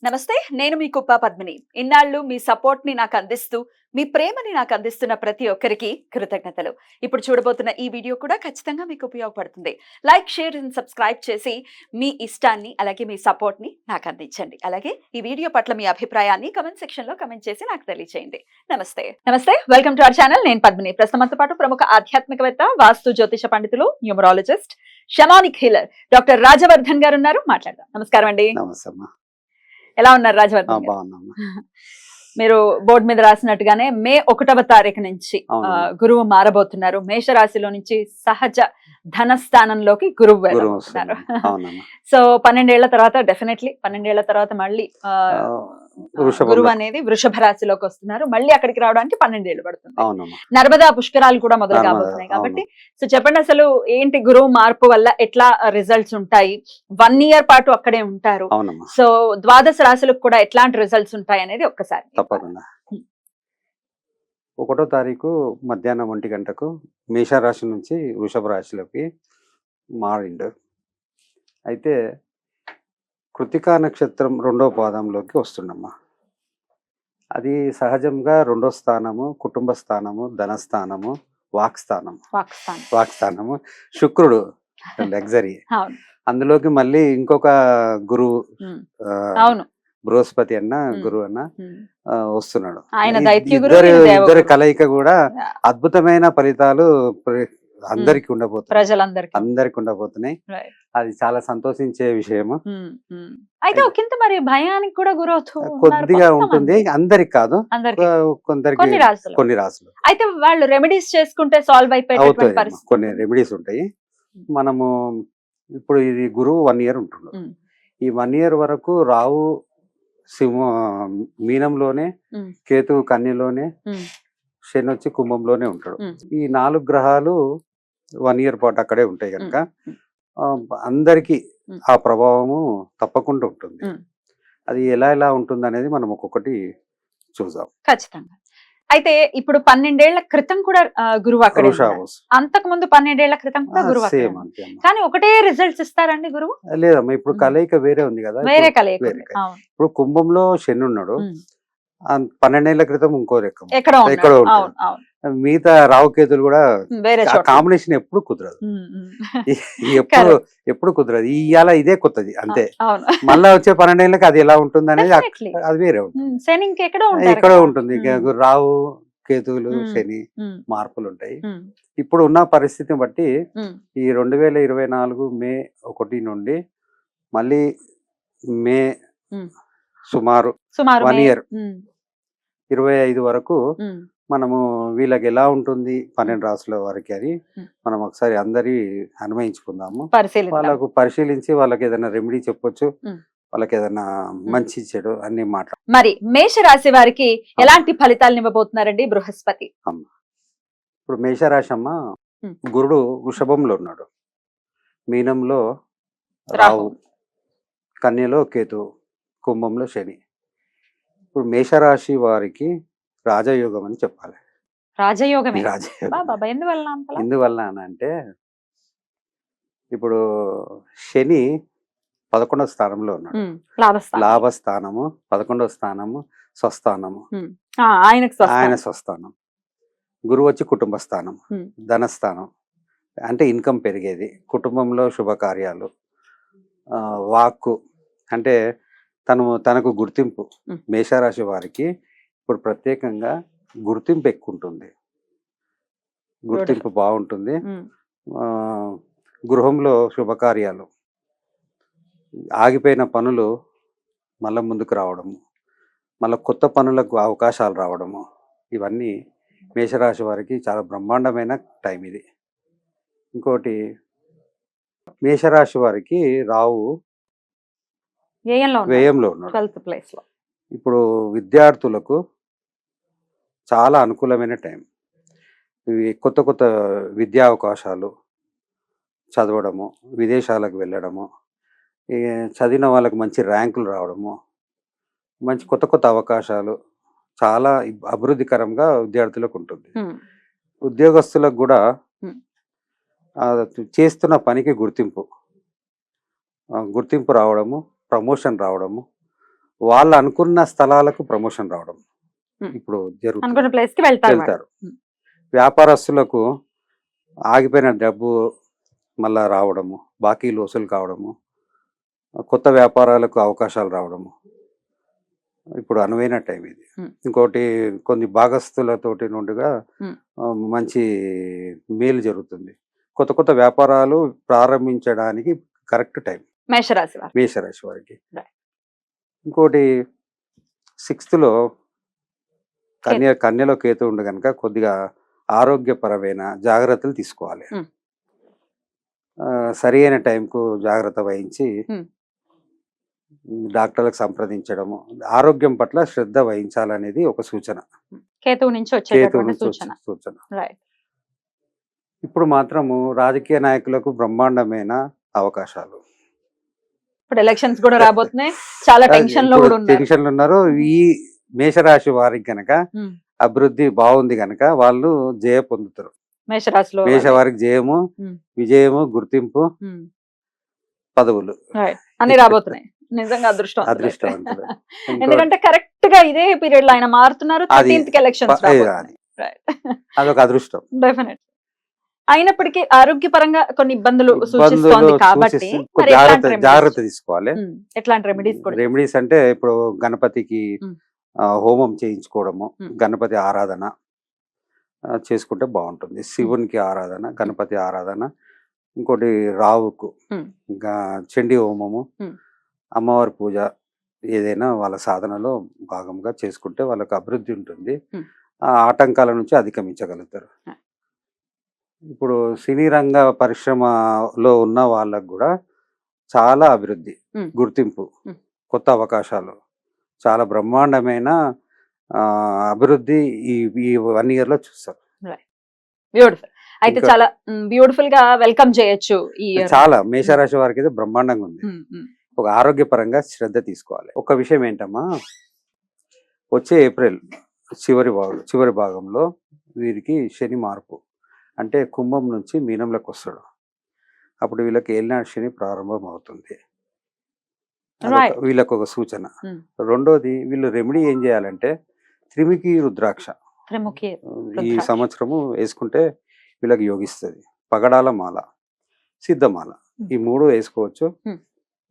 నమస్తే, నేను మీ కుప్ప పద్మిని. ఇన్నాళ్ళు మీ సపోర్ట్‌ని నాకు అందిస్తూ, మీ ప్రేమని నాకు అందిస్తున్న ప్రతి ఒక్కరికి కృతజ్ఞతలు. ఇప్పుడు చూడబోతున్న ఈ వీడియో కూడా ఖచ్చితంగా మీకు ఉపయోగపడుతుంది. లైక్, షేర్ అండ్ సబ్స్క్రైబ్ చేసి మీ ఇష్టాన్ని అలాగే మీ సపోర్ట్‌ని నాకు అందించండి. అలాగే ఈ వీడియో పట్ల మీ అభిప్రాయాన్ని కామెంట్ సెక్షన్‌లో కామెంట్ చేసి నాకు తెలియజేయండి. నమస్తే. Welcome to our channel. నేను పద్మిని. ప్రస్తుతం మనతో పాటు ప్రముఖ ఆధ్యాత్మికవేత్త, వాస్తు జ్యోతిష పండితులు, numerologist, shamanic healer doctor Rajavardhan గారు ఉన్నారు. మాట్లాడదాం. నమస్కారం అండి. నమస్తే అమ్మా. ఎలా ఉన్నారు రాజవర్ధన్ గారు? బాగున్నామ్మా. మీరు బోర్డు మీద రాసినట్టుగానే మే 1వ తారీఖు నుంచి అవునమ్మా. గురువు మారబోతున్నారు. మేషరాశిలో నుంచి సహజ ధన స్థానంలోకి గురువు గురువు వెళ్ళబోతున్నారు. వస్తున్నాడు. అవునమ్మా. సో 12 ఏళ్ల తర్వాత డెఫినెట్లీ 12 ఏళ్ల తర్వాత మళ్ళీ వృషభంలో. గురువు అనేది వృషభ రాశిలోకి వస్తున్నారు. మళ్ళీ అక్కడికి రావడానికి 12 ఏళ్ళు పడుతుంది. అవునమ్మా. నర్మదా పుష్కరాలు కూడా మొదలు నర్మదా, కాబోతున్నాయి కాబట్టి సో చెప్పండి, అసలు ఏంటి గురువు మార్పు వల్ల ఎట్లా రిజల్ట్స్ ఉంటాయి? 1 ఇయర్ పాటు అక్కడే ఉంటారు. అవునమ్మా. సో ద్వాదశ రాశులకు కూడా ఎట్లాంటి రిజల్ట్స్ ఉంటాయి అనేది ఒక్కసారి తప్పకుండా. 1వ తారీఖు మధ్యాహ్నం 1 గంటకు మేషరాశి నుంచి వృషభ రాశిలోకి మారిండు. అయితే కృతికా నక్షత్రం 2వ పాదంలోకి వస్తుండమ్మా. అది సహజంగా 2వ స్థానము, కుటుంబ స్థానము, ధనస్థానము, వాక్స్థానము. పాకిస్తాన్. వాక్స్థానము శుక్రుడు లగ్జరీ. అవును. అందులోకి మళ్ళీ ఇంకొక గురువు ఉమ్. ఆ, అవును. బృహస్పతి అన్న ఉమ్. గురువు అన్న ఉమ్. వస్తున్నాడు. ఆయన దైత్య గురువు, ఇద్దరు ఈయన దేవగురువు. ఇద్దరి కలయిక కూడా అద్భుతమైన ఫలితాలు అందరికి ఉండబోతున్నాయి. ప్రజలందరికీ. అందరికి ఉండబోతున్నాయి. Right. అది చాలా సంతోషించే విషయము. అయితే ఒకంత మరి భయానికి కూడా గురవుతూ ఉన్నారు కొద్దిగా కొంతమంది. ఉంటుంది, అందరికి కాదు, అందరికీ. కొందరికి కొన్ని రాశులు. కొన్ని రాసులు అయితే వాళ్ళు రెమెడీస్ చేసుకుంటే సాల్వ్ అయిపోయేటువంటి అవుతాయి. పరిస్థితి. కొన్ని రెమెడీస్ ఉంటాయి. మనము ఇప్పుడు ఇది గురువు 1 ఇయర్ ఉంటుండు. ఉమ్. ఈ 1 ఇయర్ వరకు రావు సింహ మీనంలోనే, ఉమ్. కేతువు కన్యలోనే, ఉమ్. శని వచ్చి కుంభంలోనే ఉంటాడు. ఉమ్. ఈ 4 గ్రహాలు 1 ఇయర్ పాటు అక్కడే ఉంటాయి కనుక ఉమ్. అందరికి ఉమ్. ఆ ప్రభావము తప్పకుండా ఉంటుంది. ఉమ్. అది ఎలా ఉంటుంది అనేది మనం ఒక్కొక్కటి చూద్దాం. ఖచ్చితంగా. అయితే ఇప్పుడు 12 ఏళ్ల క్రితం కూడా గురువు అక్కడే ఉన్నారు. వృషభ అంతకు ముందు 12 ఏళ్ల క్రితం కూడా గురువు అక్కడే సేమ్ ఉన్నారు. అంతే అమ్మా. కానీ ఒకటే రిజల్ట్స్ ఇస్తారండి గురువు? లేదమ్మా, ఇప్పుడు కలయిక వేరే ఉంది కదా. వేరే ఇప్పుడు కలయిక వేరే ఉంది. కలయిక. అవును. ఇప్పుడు కుంభంలో శని ఉన్నాడు. ఉమ్. 12 ఏళ్ల క్రితం ఇంకో రకం. ఎక్కడో ఎక్కడో ఉన్నాడు. ఉంటాడు. అవును. అవును. మిగతా రావుకేతులు కూడా వేరే చోట. కాంబినేషన్ ఎప్పుడు కుదరదు. ఉమ్. ఉమ్. ఎప్పుడు కుదరదు. ఇవాళ ఇదే కొత్తది అంతే. అవును. మళ్ళా వచ్చే 12 ఏళ్ళకి అది ఎలా ఉంటుంది అనేది Definitely. అది వేరే ఉంటుంది. శని ఇంకెక్కడో ఉంటారు ఎక్కడో కదా. ఉంటుంది. ఉమ్. రావు కేతువులు ఉమ్. శని ఉమ్. మార్పులు ఉంటాయి. ఉమ్. ఇప్పుడు ఉన్న పరిస్థితిని బట్టి ఉమ్. ఈ 2024 మే 1 నుండి మళ్ళీ మే ఉమ్. సుమారు సుమారు 1 ఇయర్ ఉమ్. 25 వరకు ఉమ్. మనము వీళ్ళకి ఎలా ఉంటుంది 12 రాసుల వారికి అని మనం ఒకసారి అందరి అన్వయించుకుందాము. పరిశీలిద్దాం. వాళ్ళకు పరిశీలించి వాళ్ళకి ఏదైనా రెమెడీ చెప్పొచ్చు, ఉమ్. వాళ్ళకి ఏదైనా మంచి చెడు అన్ని మాట్లాడు. మరి మేషరాశి వారికి ఎలాంటి ఫలితాలను ఇవ్వబోతున్నారండి బృహస్పతి? ఇప్పుడు మేషరాశి అమ్మ, ఉమ్. గురుడు వృషభంలో ఉన్నాడు, మీనంలో రాహు. రావు, కన్యలో కేతు, కుంభంలో శని. ఇప్పుడు మేషరాశి వారికి రాజయోగం అని చెప్పాలి. రాజయోగమే. రాజయోగం బాబా ఎందువల్ల అంతలా? ఎందువల్ల అని అంటే ఇప్పుడు శని 11వ స్థానంలో ఉన్నాడు. లాభస్థానం. లాభస్థానము, 11వ స్థానము, స్వస్థానము. ఆయనకు ఆయన స్వస్థానం. గురువు వచ్చి కుటుంబ స్థానం, ధనస్థానం అంటే ఇన్కమ్ పెరిగేది, కుటుంబంలో శుభకార్యాలు, వాక్కు అంటే తనకు గుర్తింపు. మేషరాశి వారికి ఇప్పుడు ప్రత్యేకంగా గుర్తింపు ఎక్కువ ఉంటుంది, గుర్తింపు బాగుంటుంది. గృహంలో శుభకార్యాలు, ఆగిపోయిన పనులు మళ్ళీ ముందుకు రావడము, మళ్ళీ కొత్త పనులకు అవకాశాలు రావడము, ఇవన్నీ మేషరాశి వారికి చాలా బ్రహ్మాండమైన టైం ఇది. ఇంకోటి మేషరాశి వారికి రావు వ్యయంలో ఉన్నాడు. 12th ప్లేస్ లో. ఇప్పుడు విద్యార్థులకు చాలా అనుకూలమైన టైం. ఇవి కొత్త విద్యా అవకాశాలు, చదవడము, విదేశాలకు వెళ్ళడము, చదివిన వాళ్ళకి మంచి ర్యాంకులు రావడము, మంచి కొత్త అవకాశాలు చాలా అభివృద్ధికరంగా విద్యార్థులకు ఉంటుంది. ఉద్యోగస్తులకు కూడా చేస్తున్న పనికి గుర్తింపు రావడము, ప్రమోషన్ రావడము, వాళ్ళు అనుకున్న స్థలాలకు ప్రమోషన్ రావడం ఇప్పుడు జరుగుతుంది. అనుకున్న ప్లేస్ కి వెళ్తారు వాళ్ళు. వెళ్తారు. వ్యాపారస్తులకు ఆగిపోయిన డబ్బు మళ్ళా రావడము, బాకీలు వసూలు కావడము, కొత్త వ్యాపారాలకు అవకాశాలు రావడము ఇప్పుడు అనువైన టైం ఇది. ఇంకోటి కొన్ని భాగస్తులతోటి నుండిగా మంచి మేలు జరుగుతుంది. కొత్త కొత్త వ్యాపారాలు ప్రారంభించడానికి కరెక్ట్ టైం మేషరాశి వారు. మేషరాశి వారికి. Right. ఇంకోటి 6th లో కన్యలో కేతు ఉండు కనుక కొద్దిగా ఆరోగ్యపరమైన జాగ్రత్తలు తీసుకోవాలి. సరి అయిన టైంకు జాగ్రత్త వహించి డాక్టర్లకు సంప్రదించడము, ఆరోగ్యం పట్ల శ్రద్ధ వహించాలనేది ఒక సూచన. కేతువు నుంచి కేతు వచ్చేటటువంటి నుంచి సూచన. వచ్చే సూచన. రైట్. ఇప్పుడు మాత్రము రాజకీయ నాయకులకు బ్రహ్మాండమైన అవకాశాలు. ఇప్పుడు ఎలక్షన్స్ కూడా రాబోతున్నాయి. చాలా టెన్షన్ లో కూడా ఉన్నారు. టెన్షన్లు ఉన్నారు. ఈ మేషరాశి వారికి గనక అభివృద్ధి బాగుంది గనక వాళ్ళు జయ పొందుతారు. మేషరాశిలో మేషవారికి జయము, విజయము, గుర్తింపు, పదవులు అన్ని రాబోతున్నాయి. నిజంగా అదృష్టం. అదృష్టవంతులు. ఎందుకంటే కరెక్ట్ గా ఇదే పీరియడ్ లో ఆయన మారుతున్నారు. 13th కి ఎలక్షన్స్ అదొక అదృష్టం. డెఫినెట్. అయినప్పటికీ ఆరోగ్యపరంగా కొన్ని ఇబ్బందులు సూచిస్తోంది కాబట్టి మరి జాగ్రత్త తీసుకోవాలి. ఎట్లాంటి రెమెడీస్ కూడా? రెమెడీస్ అంటే ఇప్పుడు గణపతికి హోమం చేయించుకోవడము, గణపతి ఆరాధన చేసుకుంటే బాగుంటుంది. శివునికి ఆరాధన, గణపతి ఆరాధన, ఇంకోటి రావుకు చండీ హోమము, అమ్మవారి పూజ ఏదైనా వాళ్ళ సాధనలో భాగంగా చేసుకుంటే వాళ్ళకు అభివృద్ధి ఉంటుంది. ఆ ఆటంకాల నుంచి అధిగమించగలుగుతారు. ఇప్పుడు సినీ రంగ పరిశ్రమలో ఉన్న వాళ్ళకు కూడా చాలా అభివృద్ధి, గుర్తింపు, కొత్త అవకాశాలు, చాలా బ్రహ్మాండమైన అభివృద్ధి ఈ 1 year లో చూస్తారు. బ్యూటిఫుల్. అయితే చాలా బ్యూటిఫుల్ గా వెల్కమ్ చేయొచ్చు. ఈ చాలా మేషరాశి వారికి అయితే బ్రహ్మాండంగా ఉంది. ఒక ఆరోగ్యపరంగా శ్రద్ధ తీసుకోవాలి. ఒక విషయం ఏంటమ్మా, వచ్చే ఏప్రిల్ చివరి భాగంలో వీరికి శని మార్పు, అంటే కుంభం నుంచి మీనంలోకి వస్తాడు. అప్పుడు వీళ్ళకి ఏలినాటి శని ప్రారంభం అవుతుంది. వీళ్ళకు ఒక సూచన. రెండోది, వీళ్ళు రెమెడీ ఏం చేయాలంటే త్రిముఖి రుద్రాక్ష ఈ సంవత్సరము వేసుకుంటే వీళ్ళకి యోగిస్తుంది. పగడాల మాల, సిద్ధమాల, ఈ 3 వేసుకోవచ్చు.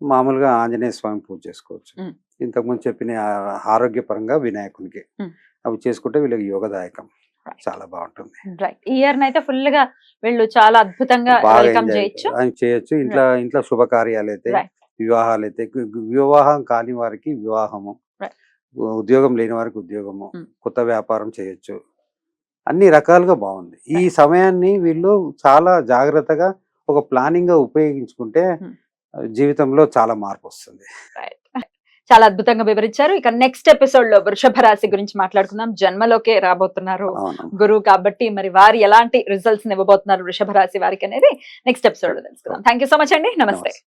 మామూలుగా ఆంజనేయ స్వామి పూజ చేసుకోవచ్చు. ఇంతకుముందు చెప్పిన ఆరోగ్యపరంగా వినాయకునికి అవి చేసుకుంటే వీళ్ళకి యోగదాయకం, చాలా బాగుంటుంది. ఈ ఇయర్ అయితే ఫుల్ గా వీళ్ళు చాలా అద్భుతంగా వెల్కమ్ చేయొచ్చు. ఇంట్లో శుభకార్యాలు అయితే, వివాహాలు అయితే, వివాహం కాని వారికి వివాహము, ఉద్యోగం లేని వారికి ఉద్యోగము, కొత్త వ్యాపారం చేయొచ్చు. అన్ని రకాలుగా బాగుంది. ఈ సమయాన్ని వీళ్ళు చాలా జాగ్రత్తగా ఒక ప్లానింగ్ గా ఉపయోగించుకుంటే జీవితంలో చాలా మార్పు వస్తుంది. చాలా అద్భుతంగా వివరించారు. ఇక నెక్స్ట్ ఎపిసోడ్ లో వృషభ రాశి గురించి మాట్లాడుకుందాం. జన్మలోకే రాబోతున్నారు గురువు కాబట్టి మరి వారు ఎలాంటి రిజల్ట్స్ ఇవ్వబోతున్నారు వృషభ రాశి వారికి అనేది నెక్స్ట్ ఎపిసోడ్ లో తెలుసుకుందాం. థ్యాంక్ యూ సో మచ్ అండి. నమస్తే.